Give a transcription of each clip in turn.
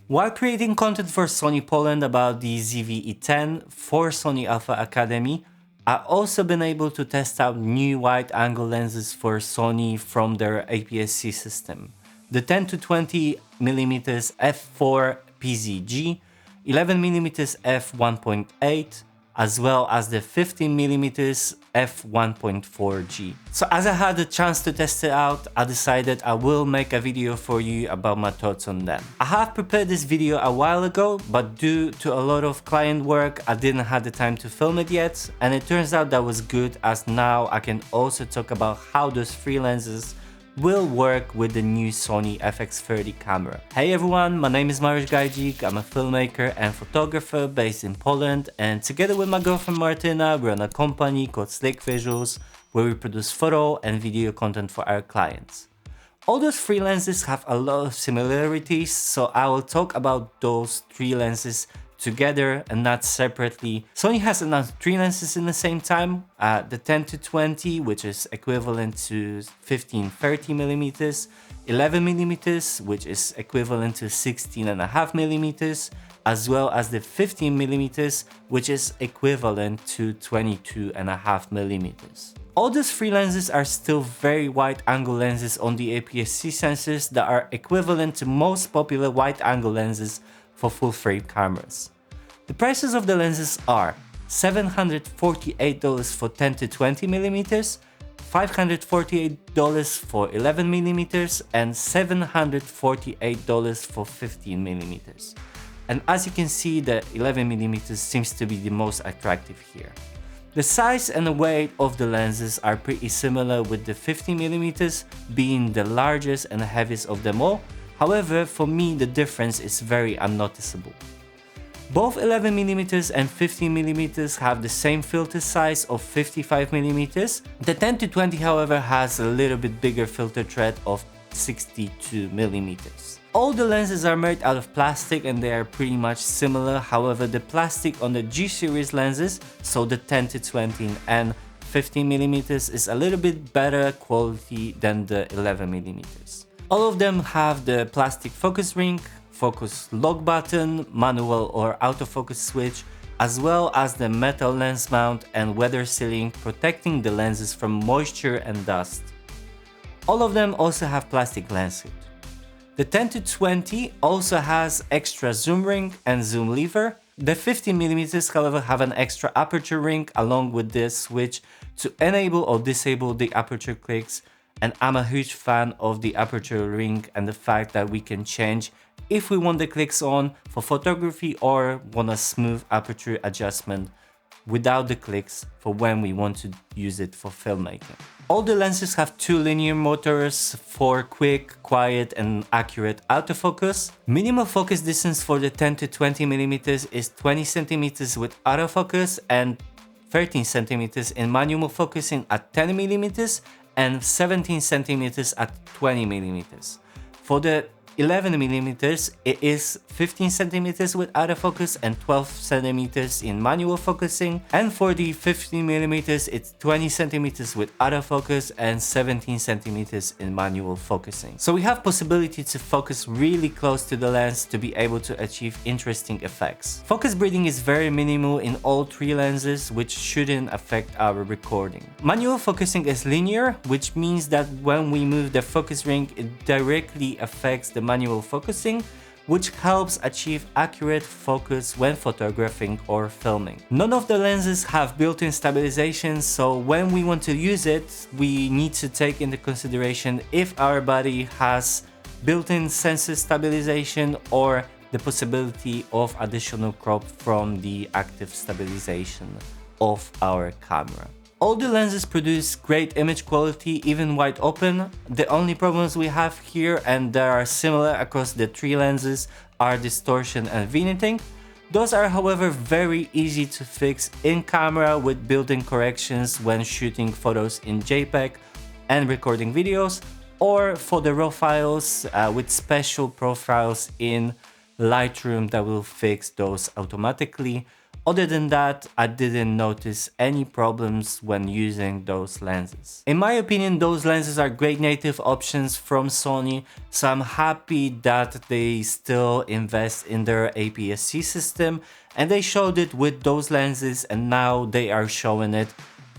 While creating content for Sony Poland about the ZV-E10 for Sony Alpha Academy, I've also been able to test out new wide-angle lenses for Sony from their APS-C system. The 10-20mm f4 PZG, 11mm f1.8, as well as the 15mm f1.4G. So as I had the chance to test it out, I decided I will make a video for you about my thoughts on them. I have prepared this video a while ago, but due to a lot of client work, I didn't have the time to film it yet, and it turns out that was good, as now I can also talk about how those three lenses will work with the new Sony FX30 camera. Hey everyone, my name is Mariuszgajdzik. I'm a filmmaker and photographer based in Poland, and together with my girlfriend Martyna, we run a company called Slick Visuals where we produce photo and video content for our clients. All those three lenses have a lot of similarities, so I will talk about those three lenses together and not separately. Sony has announced three lenses in the same time, the 10-20, which is equivalent to 15-30mm, 11mm, which is equivalent to 16.5mm, as well as the 15mm, which is equivalent to 22.5mm. All these three lenses are still very wide-angle lenses on the APS-C sensors that are equivalent to most popular wide-angle lenses for full-frame cameras. The prices of the lenses are $748 for 10-20mm, $548 for 11mm, and $748 for 15mm. And as you can see, the 11mm seems to be the most attractive here. The size and the weight of the lenses are pretty similar, with the 15mm being the largest and heaviest of them all. However, for me the difference is very unnoticeable. Both 11mm and 15mm have the same filter size of 55mm. The 10-20 however has a little bit bigger filter thread of 62mm. All the lenses are made out of plastic and they are pretty much similar. However, the plastic on the G series lenses, so the 10-20 and 15mm, is a little bit better quality than the 11mm. All of them have the plastic focus ring, focus lock button, manual or autofocus switch, as well as the metal lens mount and weather sealing, protecting the lenses from moisture and dust. All of them also have plastic lens hood. The 10-20 also has extra zoom ring and zoom lever. The 15mm however have an extra aperture ring along with this switch to enable or disable the aperture clicks. And I'm a huge fan of the aperture ring and the fact that we can change if we want the clicks on for photography or want a smooth aperture adjustment without the clicks for when we want to use it for filmmaking. All the lenses have two linear motors for quick, quiet and accurate autofocus. Minimum focus distance for the 10-20mm is 20 cm with autofocus and 13 cm in manual focusing at 10mm and 17 cm at 20mm. For the 11mm, it is 15 cm with autofocus and 12 cm in manual focusing, and for the 15mm, it's 20 cm with autofocus and 17 cm in manual focusing. So we have possibility to focus really close to the lens to be able to achieve interesting effects. Focus breathing is very minimal in all three lenses, which shouldn't affect our recording. Manual focusing is linear, which means that when we move the focus ring, it directly affects the manual focusing, which helps achieve accurate focus when photographing or filming. None of the lenses have built-in stabilization, so when we want to use it, we need to take into consideration if our body has built-in sensor stabilization or the possibility of additional crop from the active stabilization of our camera. All the lenses produce great image quality even wide open. The only problems we have here, and they are similar across the three lenses, are distortion and vignetting. Those are however very easy to fix in camera with built-in corrections when shooting photos in JPEG and recording videos, or for the raw files with special profiles in Lightroom that will fix those automatically. Other than that, I didn't notice any problems when using those lenses. In my opinion, those lenses are great native options from Sony, so I'm happy that they still invest in their APS-C system, and they showed it with those lenses, and now they are showing it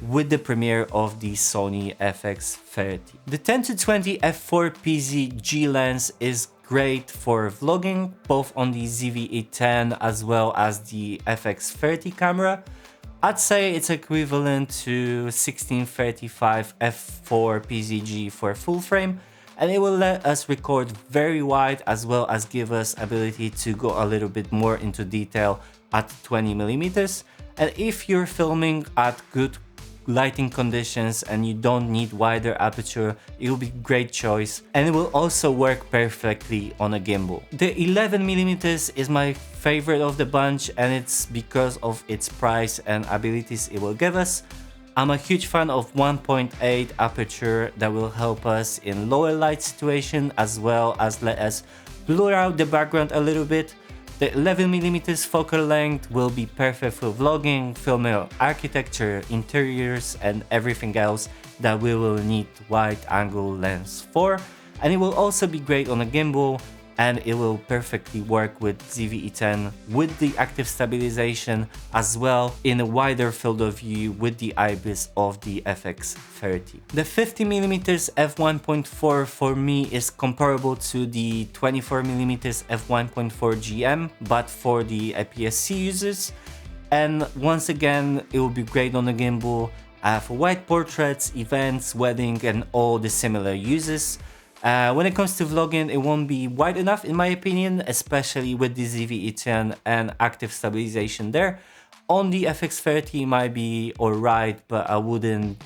with the premiere of the Sony FX30. The 10-20 f4 PZG lens is great for vlogging, both on the ZV-E10 as well as the FX30 camera. I'd say it's equivalent to 1635 f4 PZG for full frame, and it will let us record very wide as well as give us ability to go a little bit more into detail at 20mm. And if you're filming at good lighting conditions and you don't need wider aperture, it will be great choice, and it will also work perfectly on a gimbal. The 11mm is my favorite of the bunch, and it's because of its price and abilities it will give us. I'm a huge fan of 1.8 aperture that will help us in lower light situation as well as let us blur out the background a little bit. The 11mm focal length will be perfect for vlogging, filming architecture, interiors, and everything else that we will need wide angle lens for. And it will also be great on a gimbal, and it will perfectly work with ZV-E10 with the active stabilization as well in a wider field of view with the IBIS of the FX30. The 50mm f1.4 for me is comparable to the 24mm f1.4 GM, but for the APS-C users. And once again, it will be great on the gimbal for wide portraits, events, wedding, and all the similar uses. When it comes to vlogging, it won't be wide enough in my opinion, especially with the ZV-E10 and active stabilization there. On the FX30 might be alright, but I wouldn't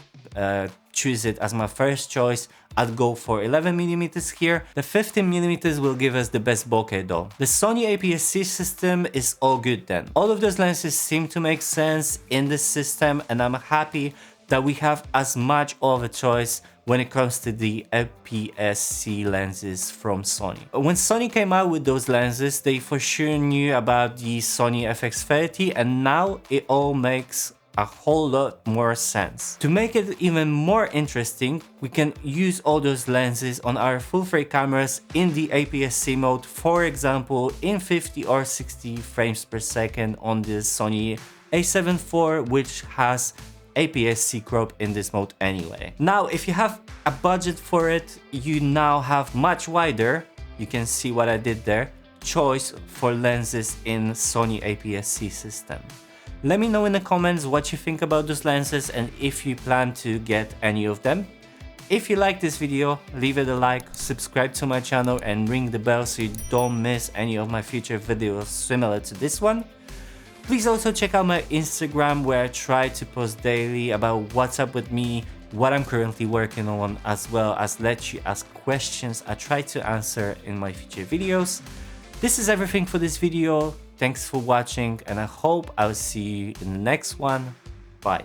choose it as my first choice. I'd go for 11mm here. The 15mm will give us the best bokeh though. The Sony APS-C system is all good then. All of those lenses seem to make sense in this system, and I'm happy that we have as much of a choice when it comes to the APS-C lenses from Sony. When Sony came out with those lenses, they for sure knew about the Sony FX30, and now it all makes a whole lot more sense. To make it even more interesting, we can use all those lenses on our full frame cameras in the APS-C mode, for example in 50 or 60 frames per second on the Sony a7 IV, which has APS-C crop in this mode anyway. Now, if you have a budget for it, you now have much wider, you can see what I did there, choice for lenses in Sony APS-C system. Let me know in the comments what you think about those lenses and if you plan to get any of them. If you like this video, leave it a like, subscribe to my channel, and ring the bell so you don't miss any of my future videos similar to this one. Please also check out my Instagram, where I try to post daily about what's up with me, what I'm currently working on, as well as let you ask questions I try to answer in my future videos. This is everything for this video. Thanks for watching, and I hope I'll see you in the next one. Bye.